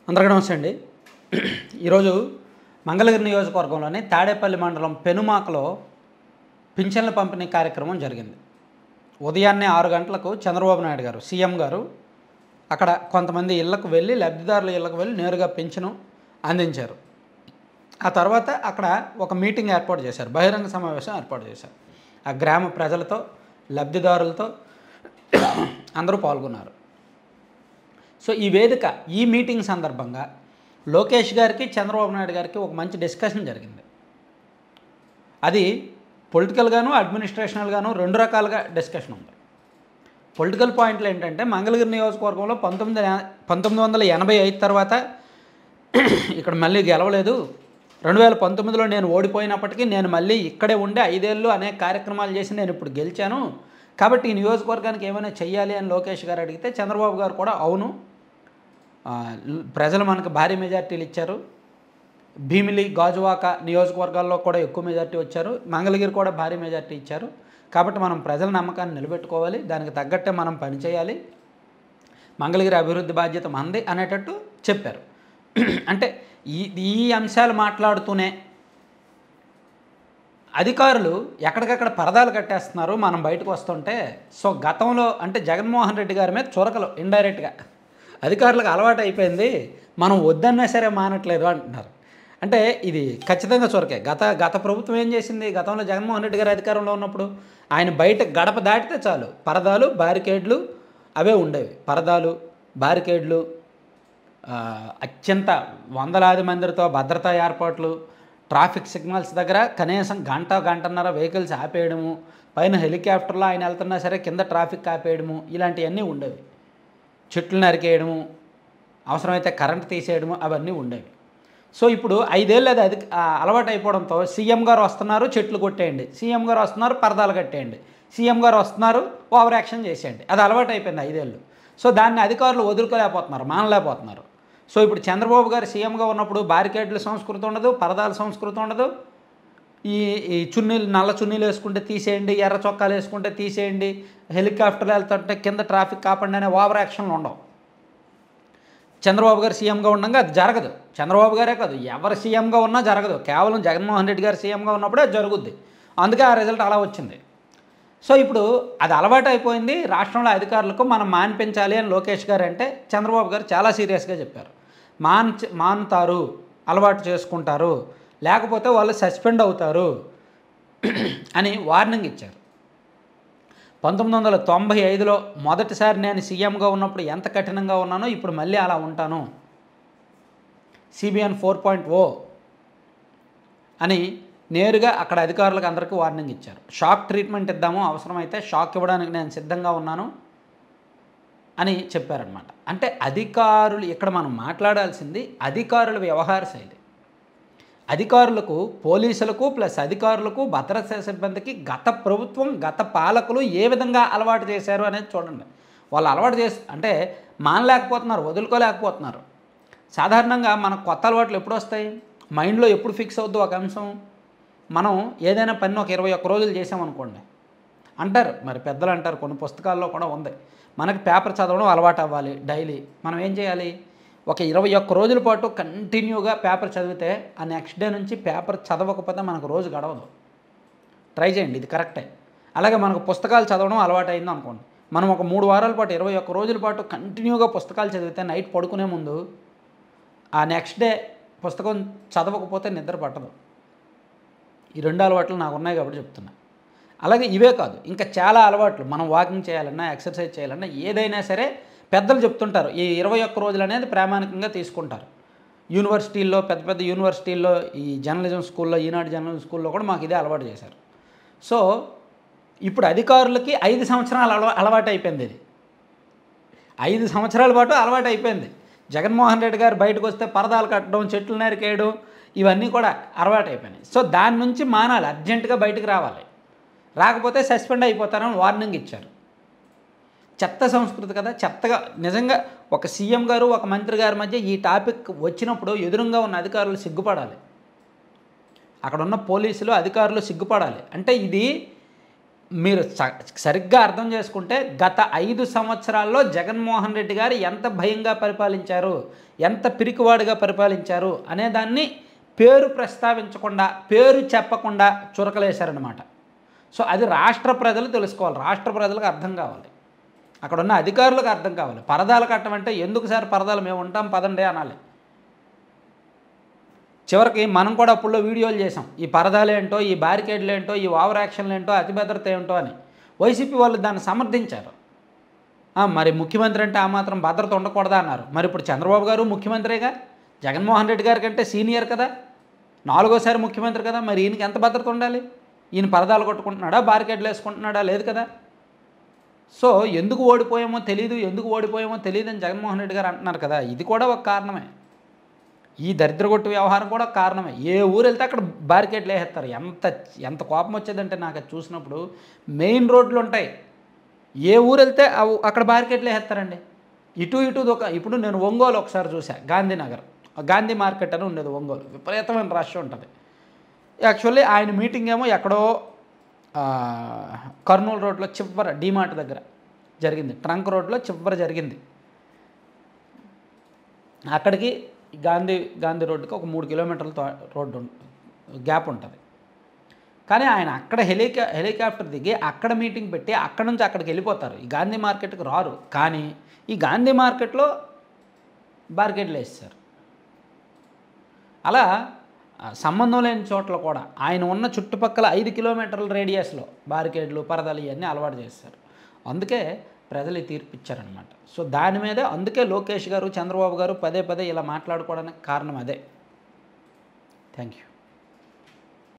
అందరికీ నమస్తే అండి. ఈరోజు మంగళగిరి నియోజకవర్గంలోని తాడేపల్లి మండలం పెనుమాకలో పింఛన్ల పంపిణీ కార్యక్రమం జరిగింది. ఉదయాన్నే 6 గంటలకు చంద్రబాబు నాయుడు గారు సీఎం గారు అక్కడ కొంతమంది ఇళ్లకు వెళ్ళి లబ్ధిదారుల ఇళ్లకు వెళ్ళి నేరుగా పింఛను అందించారు. ఆ తర్వాత అక్కడ ఒక మీటింగ్ ఏర్పాటు చేశారు, బహిరంగ సమావేశం ఏర్పాటు చేశారు. ఆ గ్రామ ప్రజలతో లబ్ధిదారులతో అందరూ పాల్గొన్నారు. సో ఈ వేదిక ఈ మీటింగ్ సందర్భంగా లోకేష్ గారికి చంద్రబాబు నాయుడు గారికి ఒక మంచి డిస్కషన్ జరిగింది. అది పొలిటికల్గాను అడ్మినిస్ట్రేషనల్గాను రెండు రకాలుగా డిస్కషన్ ఉంది. పొలిటికల్ పాయింట్లు ఏంటంటే మంగళగిరి నియోజకవర్గంలో 1985 తర్వాత ఇక్కడ మళ్ళీ గెలవలేదు. 2019లో నేను ఓడిపోయినప్పటికీ నేను మళ్ళీ ఇక్కడే ఉండి 5 ఏళ్ళు అనేక కార్యక్రమాలు చేసి నేను ఇప్పుడు గెలిచాను, కాబట్టి ఈ నియోజకవర్గానికి ఏమైనా చెయ్యాలి అని లోకేష్ గారు అడిగితే చంద్రబాబు గారు కూడా అవును, ప్రజలు మనకు భారీ మెజార్టీలు ఇచ్చారు, భీమిలి గాజువాక నియోజకవర్గాల్లో కూడా ఎక్కువ మెజార్టీ వచ్చారు, మంగళగిరి కూడా భారీ మెజార్టీ ఇచ్చారు, కాబట్టి మనం ప్రజల నమ్మకాన్ని నిలబెట్టుకోవాలి, దానికి తగ్గట్టే మనం పనిచేయాలి, మంగళగిరి అభివృద్ధి బాధ్యత మనది అనేటట్టు చెప్పారు. అంటే ఈ అంశాలు మాట్లాడుతూనే అధికారులు ఎక్కడికక్కడ పరదాలు కట్టేస్తున్నారు మనం బయటకు వస్తుంటే. సో గతంలో అంటే జగన్మోహన్ రెడ్డి గారి మీద చురకలు ఇండైరెక్ట్గా అధికారులకు అలవాటు అయిపోయింది, మనం వద్దన్నా సరే మానట్లేదు అంటున్నారు. అంటే ఇది ఖచ్చితంగా చురకే. గత ప్రభుత్వం ఏం చేసింది? గతంలో జగన్మోహన్ రెడ్డి గారు అధికారంలో ఉన్నప్పుడు ఆయన బయట గడప దాటితే చాలు పరదాలు బారికేడ్లు అవే ఉండేవి. పరదాలు బారికేడ్లు, అత్యంత వందలాది మందితో భద్రతా ఏర్పాట్లు, ట్రాఫిక్ సిగ్నల్స్ దగ్గర కనీసం గంటన్నర వెహికల్స్ ఆపేయడము, పైన హెలికాప్టర్లో ఆయన వెళ్తున్నా సరే కింద ట్రాఫిక్ ఆపేయడము, ఇలాంటివన్నీ ఉండేవి. చెట్లు నరికేయడము, అవసరమైతే కరెంట్ తీసేయడము, అవన్నీ ఉండేవి. సో ఇప్పుడు 5 ఏళ్ళు అది అలవాటు అయిపోవడంతో సీఎం గారు వస్తున్నారు చెట్లు కొట్టేయండి, సీఎం గారు వస్తున్నారు పరదాలు కట్టేయండి, సీఎం గారు వస్తున్నారు ఓవర్ యాక్షన్ చేసేయండి, అది అలవాటు అయిపోయింది 5 ఏళ్ళు. సో దాన్ని అధికారులు వదులుకోలేకపోతున్నారు, మానలేకపోతున్నారు. సో ఇప్పుడు చంద్రబాబు గారు సీఎంగా ఉన్నప్పుడు బారికేడ్ల సంస్కృతి ఉండదు, పరదాల సంస్కృతి ఉండదు, ఈ చున్నీలు నల్ల చున్నీలు వేసుకుంటే తీసేయండి, ఎర్ర చొక్కాలు వేసుకుంటే తీసేయండి, హెలికాప్టర్లు వెళ్తుంటే కింద ట్రాఫిక్ కాపాడి అనే ఓవర్ యాక్షన్లు ఉండవు. చంద్రబాబు గారు సీఎంగా ఉండగా అది జరగదు. చంద్రబాబు గారే కాదు, ఎవరు సీఎంగా ఉన్నా జరగదు, కేవలం జగన్మోహన్ రెడ్డి గారు సీఎంగా ఉన్నప్పుడే అది జరుగుద్ది. అందుకే ఆ రిజల్ట్ అలా వచ్చింది. సో ఇప్పుడు అది అలవాటు అయిపోయింది రాష్ట్రంలో అధికారులకు, మనం మాన్పించాలి అని లోకేష్ గారు అంటే చంద్రబాబు గారు చాలా సీరియస్గా చెప్పారు. మానుతారు, అలవాటు చేసుకుంటారు, లేకపోతే వాళ్ళు సస్పెండ్ అవుతారు అని వార్నింగ్ ఇచ్చారు. 1995లో మొదటిసారి నేను సీఎంగా ఉన్నప్పుడు ఎంత కఠినంగా ఉన్నానో ఇప్పుడు మళ్ళీ అలా ఉంటాను, CBN 4.0 అని నేరుగా అక్కడ అధికారులకు అందరికీ వార్నింగ్ ఇచ్చారు. షాక్ ట్రీట్మెంట్ ఇద్దాము, అవసరమైతే షాక్ ఇవ్వడానికి నేను సిద్ధంగా ఉన్నాను అని చెప్పారనమాట. అంటే అధికారులు, ఇక్కడ మనం మాట్లాడాల్సింది అధికారుల వ్యవహార శైలి. అధికారులకు, పోలీసులకు ప్లస్ అధికారులకు, భద్రతా సిబ్బందికి గత ప్రభుత్వం, గత పాలకులు ఏ విధంగా అలవాటు చేశారు అనేది చూడండి. వాళ్ళు అలవాటు చేసి అంటే మానలేకపోతున్నారు, వదులుకోలేకపోతున్నారు. సాధారణంగా మనకు కొత్త అలవాట్లు ఎప్పుడు వస్తాయి? మైండ్లో ఎప్పుడు ఫిక్స్ అవుద్దు ఒక అంశం? మనం ఏదైనా పని ఒక 21 రోజులు చేసామనుకోండి అంటారు, మరి పెద్దలు అంటారు, కొన్ని పుస్తకాల్లో కూడా ఉంది, మనకి పేపర్ చదవడం అలవాటు అవ్వాలి డైలీ. మనం ఏం చేయాలి? ఒక 21 రోజుల పాటు కంటిన్యూగా పేపర్ చదివితే ఆ నెక్స్ట్ డే నుంచి పేపర్ చదవకపోతే మనకు రోజు గడవదు. ట్రై చేయండి, ఇది కరెక్టే. అలాగే మనకు పుస్తకాలు చదవడం అలవాటు అయింది అనుకోండి, మనం ఒక 3 వారాల పాటు 21 రోజుల పాటు కంటిన్యూగా పుస్తకాలు చదివితే నైట్ పడుకునే ముందు ఆ నెక్స్ట్ డే పుస్తకం చదవకపోతే నిద్ర పట్టదు. ఈ 2 అలవాట్లు నాకు ఉన్నాయి కాబట్టి చెప్తున్నా. అలాగే ఇవే కాదు, ఇంకా చాలా అలవాట్లు. మనం వాకింగ్ చేయాలన్నా, ఎక్సర్సైజ్ చేయాలన్నా, ఏదైనా సరే పెద్దలు చెప్తుంటారు. ఈ 21 రోజులు అనేది ప్రామాణికంగా తీసుకుంటారు. యూనివర్సిటీల్లో, పెద్ద యూనివర్సిటీల్లో, ఈ జర్నలిజం స్కూల్లో, ఈనాడు జర్నలిజం స్కూల్లో కూడా మాకు ఇదే అలవాటు చేశారు. సో ఇప్పుడు అధికారులకి 5 సంవత్సరాలు అలవాటు అయిపోయింది. ఇది 5 సంవత్సరాల పాటు అలవాటు అయిపోయింది. జగన్మోహన్ రెడ్డి గారు బయటకు వస్తే పరదాలు కట్టడం, చెట్లు నరికేయడం, ఇవన్నీ కూడా అలవాటు అయిపోయినాయి. సో దాని నుంచి మానాలి, అర్జెంటుగా బయటకు రావాలి, రాకపోతే సస్పెండ్ అయిపోతారని వార్నింగ్ ఇచ్చారు. చెత్త సంస్కృతి కదా, చెత్తగా. నిజంగా ఒక సీఎం గారు, ఒక మంత్రి గారి మధ్య ఈ టాపిక్ వచ్చినప్పుడు ఎదురుగా ఉన్న అధికారులు సిగ్గుపడాలి, అక్కడ ఉన్న పోలీసులు అధికారులు సిగ్గుపడాలి. అంటే ఇది మీరు సరిగ్గా అర్థం చేసుకుంటే గత 5 సంవత్సరాల్లో జగన్మోహన్ రెడ్డి గారు ఎంత భయంగా పరిపాలించారు, ఎంత పిరికివాడుగా పరిపాలించారు అనేదాన్ని పేరు ప్రస్తావించకుండా, పేరు చెప్పకుండా చురకలేశారనమాట. సో అది రాష్ట్ర ప్రజలు తెలుసుకోవాలి, రాష్ట్ర ప్రజలకు అర్థం కావాలి, అక్కడున్న అధికారులకు అర్థం కావాలి. పరదాలు కట్టమంటే ఎందుకు సార్ పరదాలు, మేము ఉంటాం పదండి అనాలి. చివరికి మనం కూడా అప్పుల్లో వీడియోలు చేసాం, ఈ పరదాలేంటో, ఈ బ్యారికేడ్లు ఏంటో, ఈ ఓవర్ యాక్షన్లు ఏంటో, అతి భద్రత ఏంటో అని. వైసీపీ వాళ్ళు దాన్ని సమర్థించారు. మరి ముఖ్యమంత్రి అంటే ఆ మాత్రం భద్రత ఉండకూడదా అన్నారు. మరి ఇప్పుడు చంద్రబాబు గారు ముఖ్యమంత్రిగా, జగన్మోహన్ రెడ్డి గారి కంటే సీనియర్ కదా, 4వ సారి ముఖ్యమంత్రి కదా, మరి ఈయనకి ఎంత భద్రత ఉండాలి? ఈయన పరదాలు కొట్టుకుంటున్నాడా, బ్యారికేడ్లు వేసుకుంటున్నాడా? లేదు కదా. సో ఎందుకు ఓడిపోయామో తెలియదు, ఎందుకు ఓడిపోయామో తెలియదు అని జగన్మోహన్ రెడ్డి గారు అంటున్నారు కదా, ఇది కూడా ఒక కారణమే. ఈ దరిద్రగొట్టు వ్యవహారం కూడా కారణమే. ఏ ఊరు వెళ్తే అక్కడ బ్యారికేడ్లు వేసేస్తారు. ఎంత కోపం వచ్చేదంటే నాకు అది చూసినప్పుడు. మెయిన్ రోడ్లు ఉంటాయి, ఏ ఊరు వెళ్తే అక్కడ బ్యారికేడ్లు వేసేస్తారండి. ఇటు ఇప్పుడు నేను ఒంగోలు ఒకసారి చూసా, గాంధీనగర్, గాంధీ మార్కెట్ అని ఉండేది ఒంగోలు, విపరీతమైన రష్ ఉంటుంది. యాక్చువల్లీ ఆయన మీటింగ్ ఏమో ఎక్కడో కర్నూలు రోడ్లో చివర డీమార్ట్ దగ్గర జరిగింది, ట్రంక్ రోడ్లో చివర జరిగింది. అక్కడికి గాంధీ రోడ్డుకి ఒక 3 కిలోమీటర్ల రోడ్డు గ్యాప్ ఉంటుంది. కానీ ఆయన అక్కడ హెలికాప్టర్ దిగి అక్కడ మీటింగ్ పెట్టి అక్కడ నుంచి అక్కడికి వెళ్ళిపోతారు, ఈ గాంధీ మార్కెట్కి రారు. కానీ ఈ గాంధీ మార్కెట్లో బ్యారికేడ్లు వేస్తారు. అలా సంబంధం లేని చోట్ల కూడా ఆయన ఉన్న చుట్టుపక్కల 5 కిలోమీటర్ల రేడియస్లో బ్యారికేడ్లు, పరదాలు ఇవన్నీ అలవాటు చేస్తారు. అందుకే ప్రజలు తీర్పు ఇచ్చారనమాట. సో దాని మీదే అందుకే లోకేష్ గారు, చంద్రబాబు గారు పదే ఇలా మాట్లాడుకోవడానికి కారణం అదే. Thank you.